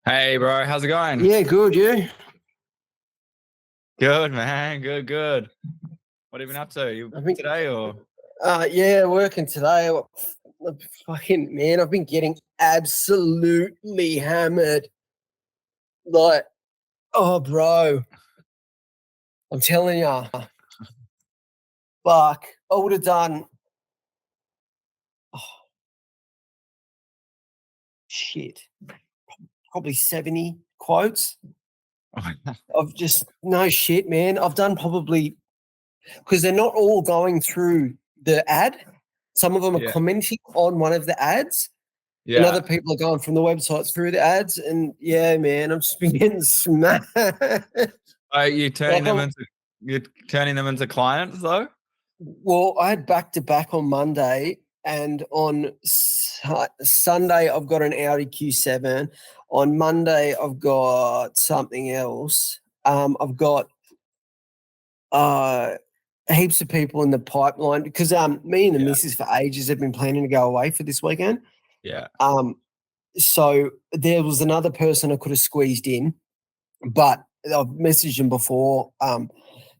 Hey, bro, how's it going? Yeah, good. You? Good, man. Good. What have you been up to? You I think. today or? Yeah, working today. Fucking man, I've been getting absolutely hammered. Like, oh, bro, I'm telling you, fuck, I would have done. Oh, shit, probably 70 quotes. I've just no shit, man. I've done probably because they're not all going through the ad. Some of them are Yeah. commenting on one of the ads. And Yeah. other people are going from the websites through the ads, and yeah, man, I'm just been getting smashed. Are you turning Like them into clients though? well, I had back to back on Monday, and on Sunday I've got an Audi Q7. On Monday I've got something else. I've got heaps of people in the pipeline because me and the Yeah. missus for ages have been planning to go away for this weekend. Yeah. So there was another person I could have squeezed in, but I've messaged him before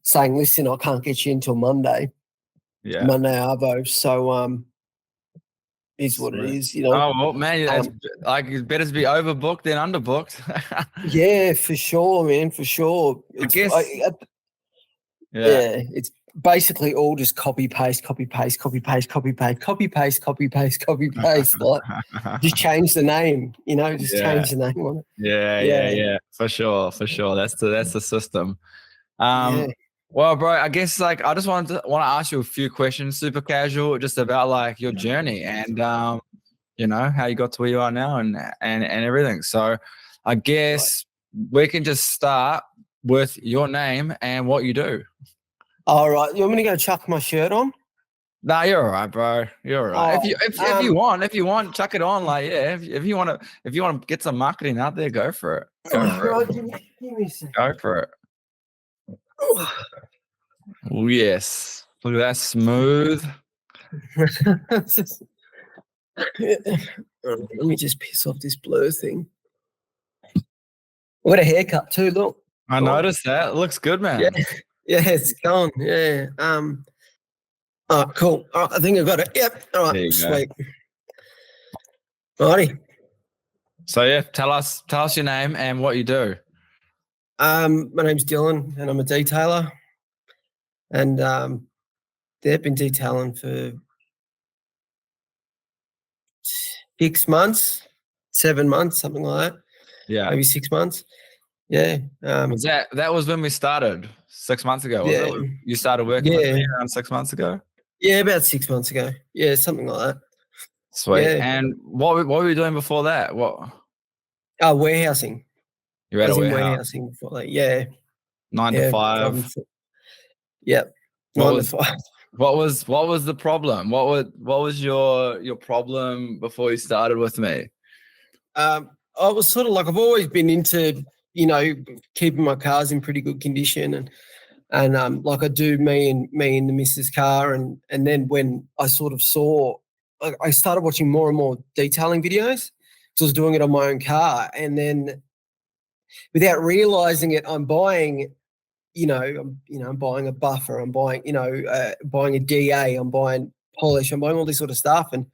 saying, listen, I can't get you until Monday Yeah. Arvo. So is what it Sweet. is, you know. Oh well, man, it's Um, like it's better to be overbooked than underbooked. yeah, for sure, man, for sure. I guess. Yeah. Yeah, it's basically all just copy paste, copy paste, copy paste, copy paste, copy paste, copy paste, copy paste. Like just change the name, you know, just Yeah. change the name on it. Yeah, Yeah. For sure. That's the system. yeah. Well, bro, I guess like I just want to ask you a few questions, super casual, just about like your journey and how you got to where you are now and everything. So, I Right. guess we can just start with your name and what you do. All right. You want me to go chuck my shirt on? Nah, you're all right, bro. You're all right. All If you if, right. if you want, chuck it on. Like, yeah, if you want to get some marketing out there, go for it. Go for it. Right, give me a second. Go for it. Oh, yes. Look at that smooth. Let me just piss off this blur thing. I got a haircut too. Look. I noticed that. It looks good, Yeah, man. yeah, it's gone. Yeah. Oh, cool. All right, I think I got it. Yep. All There right. you go. Sweet. Righty. So yeah, tell us your name and what you do. My name's Dylan, and I'm a detailer, and they've been detailing for 6 months, 7 months, something like that. Yeah. Maybe 6 months. Yeah. That was when we started 6 months ago, was Yeah. it? You started working with Yeah. me around 6 months ago? Yeah. About 6 months ago. Yeah, something like that. Sweet. Yeah. And what were you doing before that? What Warehousing. you I had a was in warehouse, warehousing before that. Yeah. nine to Yeah. Driving five. for, yep. What 9 to was 5. what was the problem? What was your problem before you started with me? I was sort of like I've always been into, you know, keeping my cars in pretty good condition and like I do me and the missus car and then when I sort of saw I started watching more and more detailing videos. So I was doing it on my own car and then without realizing it, I'm buying, I'm buying a buffer, I'm buying, buying a DA, I'm buying polish, I'm buying all this sort of stuff. And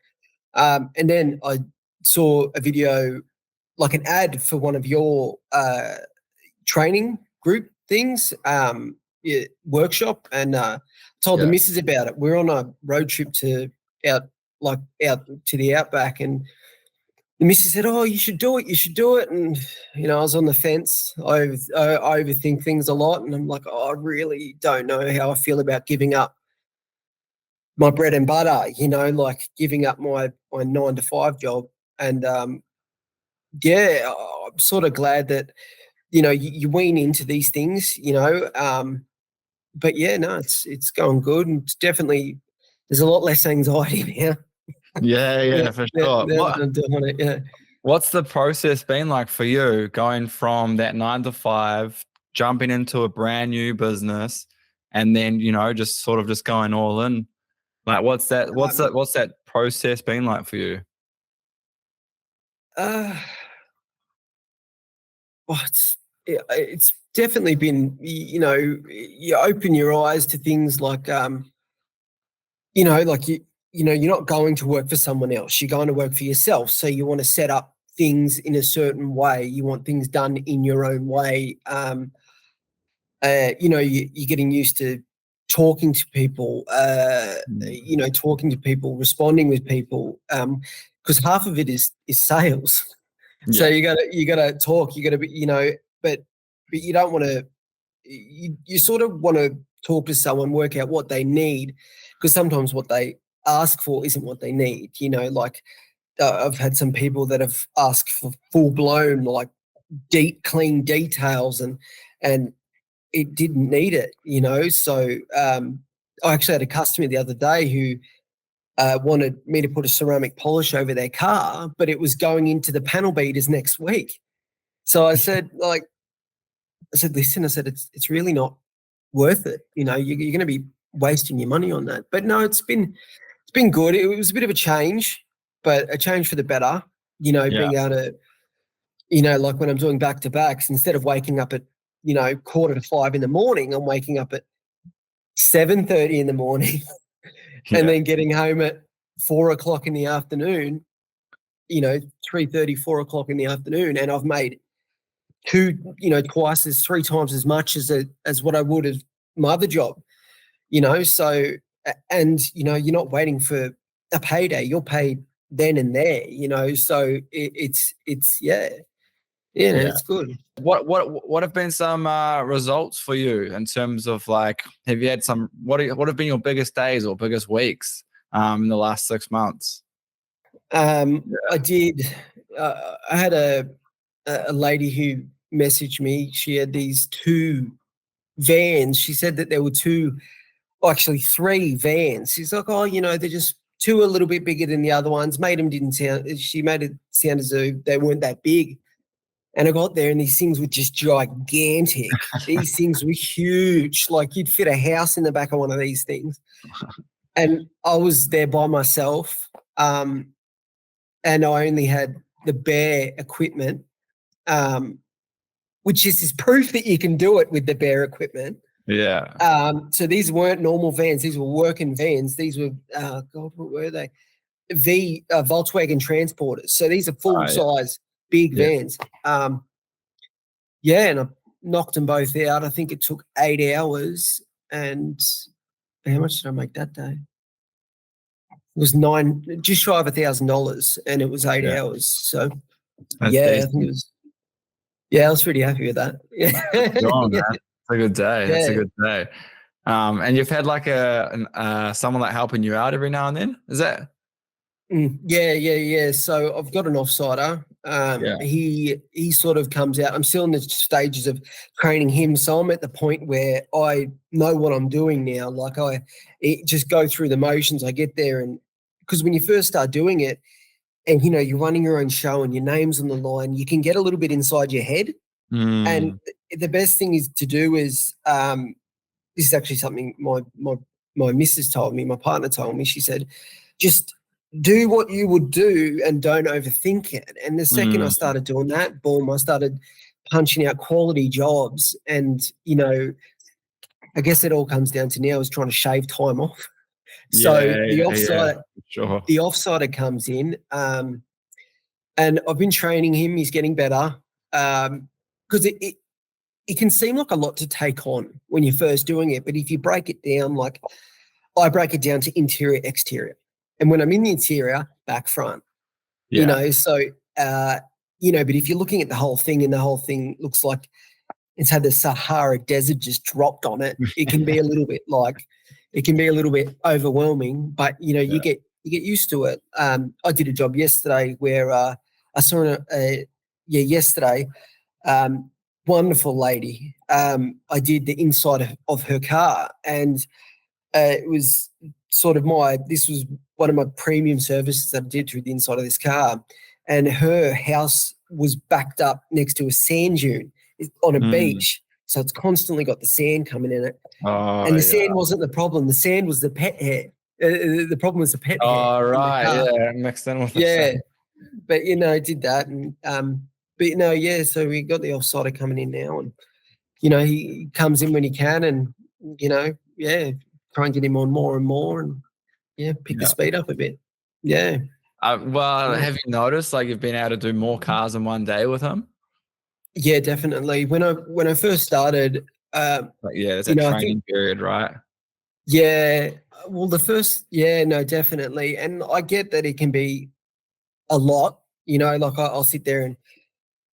then I saw a video, like an ad for one of your training group things, yeah, workshop, and told the Yeah. missus about it. We're on a road trip out out to the outback, and the missus said, "Oh, you should do it. You should do it." And I was on the fence. I overthink things a lot, and I'm like, "Oh, I really don't know how I feel about giving up my bread and butter. Like giving up my 9 to 5 job." And yeah, I'm sort of glad that you wean into these things. But yeah, no, it's going good, and it's definitely there's a lot less anxiety now. Yeah, for sure. Now that I'm doing it, yeah. What's the process been like for you going from that 9 to 5, jumping into a brand new business, and then just sort of just going all in? Like, what's that process been like for you? Uh, it's definitely been, you open your eyes to things like, like you're not going to work for someone else. You're going to work for yourself. So you want to set up things in a certain way. You want things done in your own way. You're getting used to talking to people, responding with people, because half of it is sales. So you gotta talk, you gotta be, but you don't want to, you sort of want to talk to someone, work out what they need, because sometimes what they ask for isn't what they need. Like I've had some people that have asked for full blown, like deep, clean details, and it didn't need it. So I actually had a customer the other day who wanted me to put a ceramic polish over their car, but it was going into the panel beaters next week. So I said, listen, it's really not worth it. You're going to be wasting your money on that. But no, it's been good. It was a bit of a change, but a change for the better. Being able to, like when I'm doing back to backs, instead of waking up at 4:45 in the morning, I'm waking up at 7:30 in the morning, and then getting home at 4:00 in the afternoon. 3:30, 4:00 in the afternoon, and I've made three times as much as what I would have my other job. So, and you're not waiting for a payday. You're paid then and there. So it's it's good. What have been some results for you in terms of, like, have you had some? What have been your biggest days or biggest weeks in the last 6 months? I did. I had a lady who messaged me. She had these 2 vans. She said that there were actually 3 vans. She's like, they're just 2 a little bit bigger than the other ones. She made it sound as though they weren't that big. And I got there and these things were just gigantic. These things were huge. Like you'd fit a house in the back of one of these things. And I was there by myself. And I only had the bare equipment, which is proof that you can do it with the bare equipment. Yeah. So these weren't normal vans. These were working vans. These were, what were they? Volkswagen Transporters. So these are full size, big vans. And I knocked them both out. I think it took 8 hours. And how much did I make that day? It was just shy of $1,000, and it was 8 hours. So I think it was. Yeah, I was pretty happy with that. Yeah, it's a good day. It's a good day. And you've had like someone like helping you out every now and then. Is that? Yeah. So I've got an offsider. He sort of comes out. I'm still in the stages of training him, so I'm at the point where I know what I'm doing now. Like I just go through the motions. I get there, and because when you first start doing it, and you're running your own show and your name's on the line, you can get a little bit inside your head. And the best thing to do is this is actually something my missus told me, my partner told me. She said, just do what you would do and don't overthink it. And the second I started doing that, boom, I started punching out quality jobs. And, I guess it all comes down to now is trying to shave time off. So the offsider comes in, and I've been training him. He's getting better because it can seem like a lot to take on when you're first doing it. But if you break it down, like I break it down to interior, exterior. And when I'm in the interior, back, front, so, but if you're looking at the whole thing and the whole thing looks like it's had the Sahara Desert just dropped on it, it can be a little bit overwhelming, but you get used to it. I did a job yesterday where I saw yesterday, wonderful lady. I did the inside of her car, and it was this was one of my premium services that I did through the inside of this car, and her house was backed up next to a sand dune on a beach. So it's constantly got the sand coming in it. And the sand wasn't the problem. The sand was the pet hair. The problem was the pet hair. Oh, right. Yeah. Mixed in with the sand. But, I did that. And yeah. So we got the offsider coming in now, and he comes in when he can, and yeah, try and get him on more and more, and yeah, pick the Yeah. speed up a bit. Yeah. Well, Yeah. have you noticed like you've been able to do more cars in one day with him? Yeah, definitely. When I first started, Like, yeah, it's a I think, training period, right? yeah, well, yeah, no, definitely. And I get that it can be a lot, like I'll sit there and,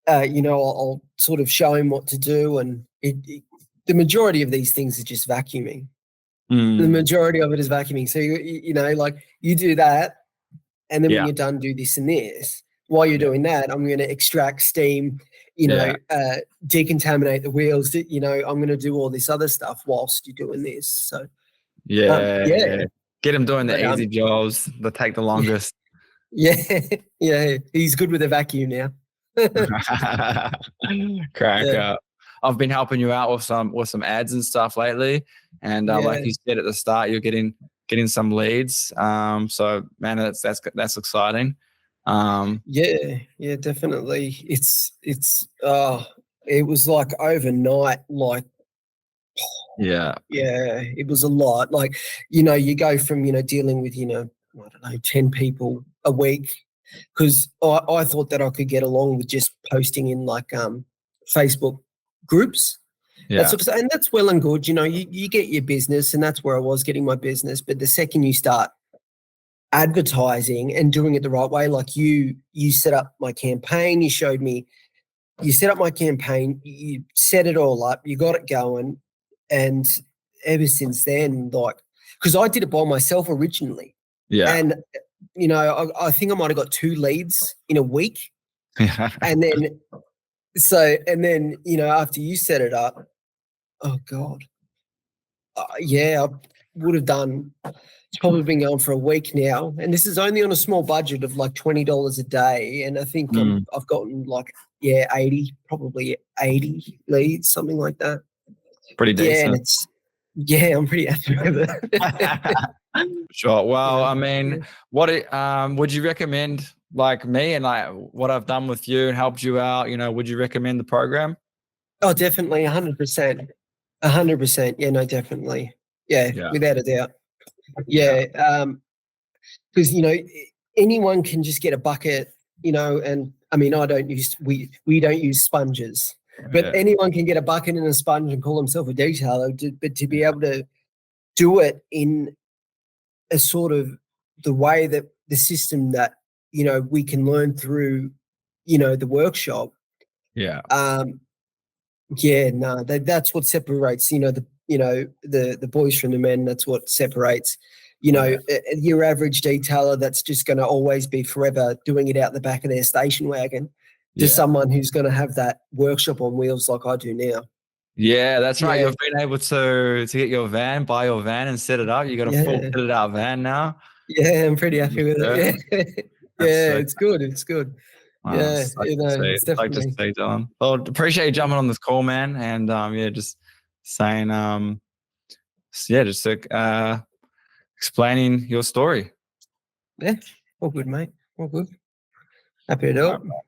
I'll sort of show him what to do. And the majority of these things are just vacuuming. The Mm, majority of it is vacuuming. So, like you do that. And then when yeah, you're done, do this and this. While you're yeah, doing that, I'm going to extract steam, yeah, decontaminate the wheels. I'm going to do all this other stuff whilst you're doing this. So, yeah, yeah, yeah. Get him doing but the easy jobs that take the yeah, longest. yeah, yeah. He's good with a vacuum now. Crack Yeah, up. I've been helping you out with some ads and stuff lately, and like yeah, you said at the start, you're getting some leads. So man, that's exciting. yeah, yeah. Definitely. It was like overnight. Like, Yeah, yeah, it was a lot. Like, you go from dealing with I don't know 10 people a week, because I thought that I could get along with just posting in like Facebook groups, that yeah, sort of stuff. And that's well and good. You get your business, and that's where I was getting my business. But the second you start advertising and doing it the right way, like you set up my campaign, you set up my campaign, you set it all up, you got it going, and ever since then, like, because I did it by myself originally, yeah. and I think I might have got 2 leads in a week, and then after you set it up, oh god, yeah, I would have done. It's probably been going for a week now, and this is only on a small budget of like $20 a day, and I think Mm, I've gotten like 80, probably 80 leads, something like that. pretty Yeah, and decent. I'm pretty happy with it. Sure. Well, Yeah. I mean, would you recommend like me and like what I've done with you and helped you out? Would you recommend the program? Oh, definitely, 100%. 100%. Yeah, no, definitely. Yeah, Yeah. without a doubt. Yeah. Yeah, because anyone can just get a bucket, and I mean, we don't use sponges, but Yeah. anyone can get a bucket and a sponge and call himself a detailer. But to be able to do it in a sort of the way that the system that we can learn through, the workshop. Yeah. Um, yeah, no, that's what separates, the boys from the men. That's what separates, Yeah. your average detailer that's just going to always be forever doing it out the back of their station wagon, to Yeah. someone who's going to have that workshop on wheels like I do now. Yeah, that's right. Yeah, You've been able to get your van, buy your van and set it up. You got a full yeah, fitted out van now. yeah. I'm pretty happy with Yeah. it. Yeah, That's yeah. so It's good. It's good. Yeah, stoked to see. it's Stoked to definitely. see, Dylan. Well, appreciate you jumping on this call, man. And yeah, just saying yeah, just explaining your story. Yeah, all good, mate. All good. Happy to do All it. right.